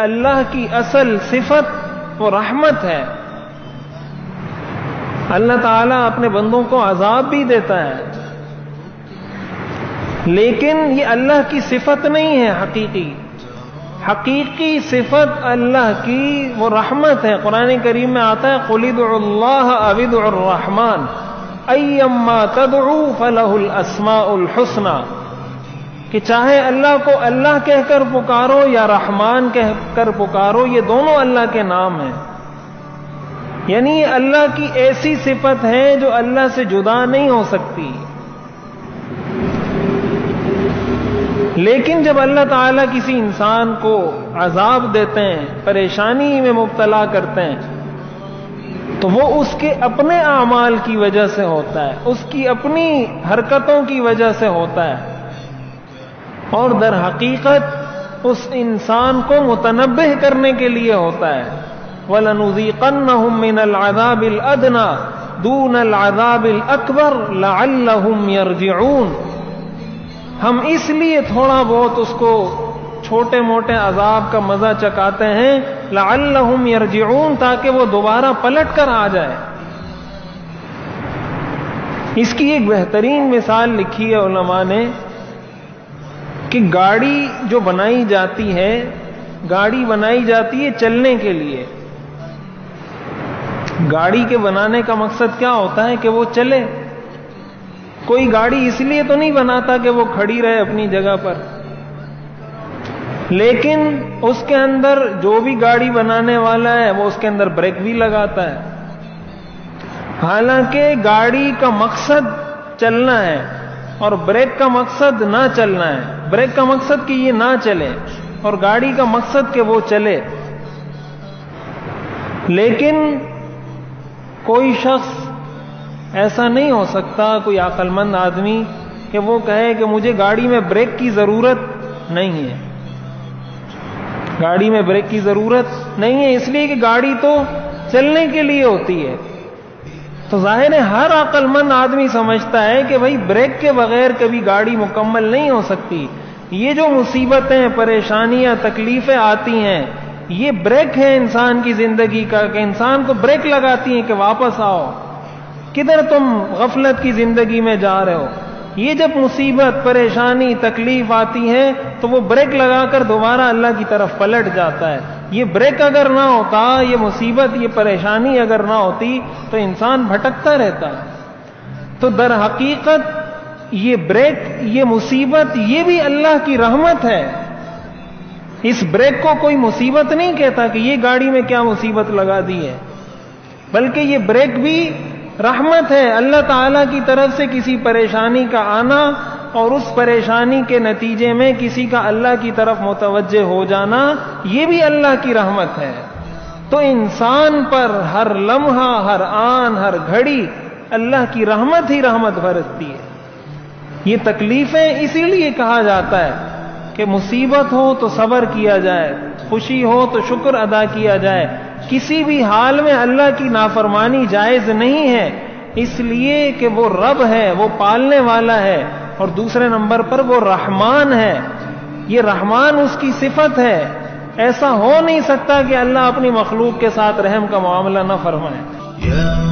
اللہ کی اصل صفت وہ رحمت ہے. اللہ تعالیٰ اپنے بندوں کو عذاب بھی دیتا ہے، لیکن یہ اللہ کی صفت نہیں ہے. حقیقی صفت اللہ کی وہ رحمت ہے. قرآن کریم میں آتا ہے قُلِ ادْعُوا اللَّهَ أَوِ ادْعُوا الرَّحْمَٰنَ أَيَّمَّا تَدْعُوا فَلَهُ الْأَسْمَاءُ الْحُسْنَىٰ، کہ چاہے اللہ کو اللہ کہہ کر پکارو یا رحمان کہہ کر پکارو، یہ دونوں اللہ کے نام ہیں. یعنی اللہ کی ایسی صفت ہے جو اللہ سے جدا نہیں ہو سکتی. لیکن جب اللہ تعالیٰ کسی انسان کو عذاب دیتے ہیں، پریشانی میں مبتلا کرتے ہیں، تو وہ اس کے اپنے اعمال کی وجہ سے ہوتا ہے، اس کی اپنی حرکتوں کی وجہ سے ہوتا ہے، اور در حقیقت اس انسان کو متنبہ کرنے کے لیے ہوتا ہے. وَلَنُذِيقَنَّهُم مِّنَ الْعَذَابِ الْأَدْنَىٰ دُونَ الْعَذَابِ الْأَكْبَرِ لَعَلَّهُمْ يَرْجِعُونَ. ہم اس لیے تھوڑا بہت اس کو چھوٹے موٹے عذاب کا مزہ چکاتے ہیں، لعلہم یرجعون، تاکہ وہ دوبارہ پلٹ کر آ جائے. اس کی ایک بہترین مثال لکھی ہے علماء نے کہ گاڑی جو بنائی جاتی ہے، گاڑی بنائی جاتی ہے چلنے کے لیے. گاڑی کے بنانے کا مقصد کیا ہوتا ہے کہ وہ چلے. کوئی گاڑی اس لیے تو نہیں بناتا کہ وہ کھڑی رہے اپنی جگہ پر، لیکن اس کے اندر جو بھی گاڑی بنانے والا ہے وہ اس کے اندر بریک بھی لگاتا ہے. حالانکہ گاڑی کا مقصد چلنا ہے اور بریک کا مقصد نہ چلنا ہے. بریک کا مقصد کہ یہ نہ چلے اور گاڑی کا مقصد کہ وہ چلے. لیکن کوئی شخص ایسا نہیں ہو سکتا، کوئی عقل مند آدمی، کہ وہ کہے کہ مجھے گاڑی میں بریک کی ضرورت نہیں ہے. گاڑی میں بریک کی ضرورت نہیں ہے اس لیے کہ گاڑی تو چلنے کے لیے ہوتی ہے. تو ظاہر ہے ہر عقل مند آدمی سمجھتا ہے کہ بھائی بریک کے بغیر کبھی گاڑی مکمل نہیں ہو سکتی. یہ جو مصیبتیں، پریشانیاں، تکلیفیں آتی ہیں، یہ بریک ہے انسان کی زندگی کا، کہ انسان کو بریک لگاتی ہیں کہ واپس آؤ، کدھر تم غفلت کی زندگی میں جا رہے ہو. یہ جب مصیبت، پریشانی، تکلیف آتی ہے تو وہ بریک لگا کر دوبارہ اللہ کی طرف پلٹ جاتا ہے. یہ بریک اگر نہ ہوتا، یہ مصیبت، یہ پریشانی اگر نہ ہوتی تو انسان بھٹکتا رہتا. تو در حقیقت یہ بریک، یہ مصیبت، یہ بھی اللہ کی رحمت ہے. اس بریک کو کوئی مصیبت نہیں کہتا کہ یہ گاڑی میں کیا مصیبت لگا دی ہے، بلکہ یہ بریک بھی رحمت ہے. اللہ تعالیٰ کی طرف سے کسی پریشانی کا آنا اور اس پریشانی کے نتیجے میں کسی کا اللہ کی طرف متوجہ ہو جانا، یہ بھی اللہ کی رحمت ہے. تو انسان پر ہر لمحہ، ہر آن، ہر گھڑی اللہ کی رحمت ہی رحمت برستی ہے. یہ تکلیفیں اسی لیے کہا جاتا ہے کہ مصیبت ہو تو صبر کیا جائے، خوشی ہو تو شکر ادا کیا جائے. کسی بھی حال میں اللہ کی نافرمانی جائز نہیں ہے، اس لیے کہ وہ رب ہے، وہ پالنے والا ہے، اور دوسرے نمبر پر وہ رحمان ہے. یہ رحمان اس کی صفت ہے. ایسا ہو نہیں سکتا کہ اللہ اپنی مخلوق کے ساتھ رحم کا معاملہ نہ فرمائے.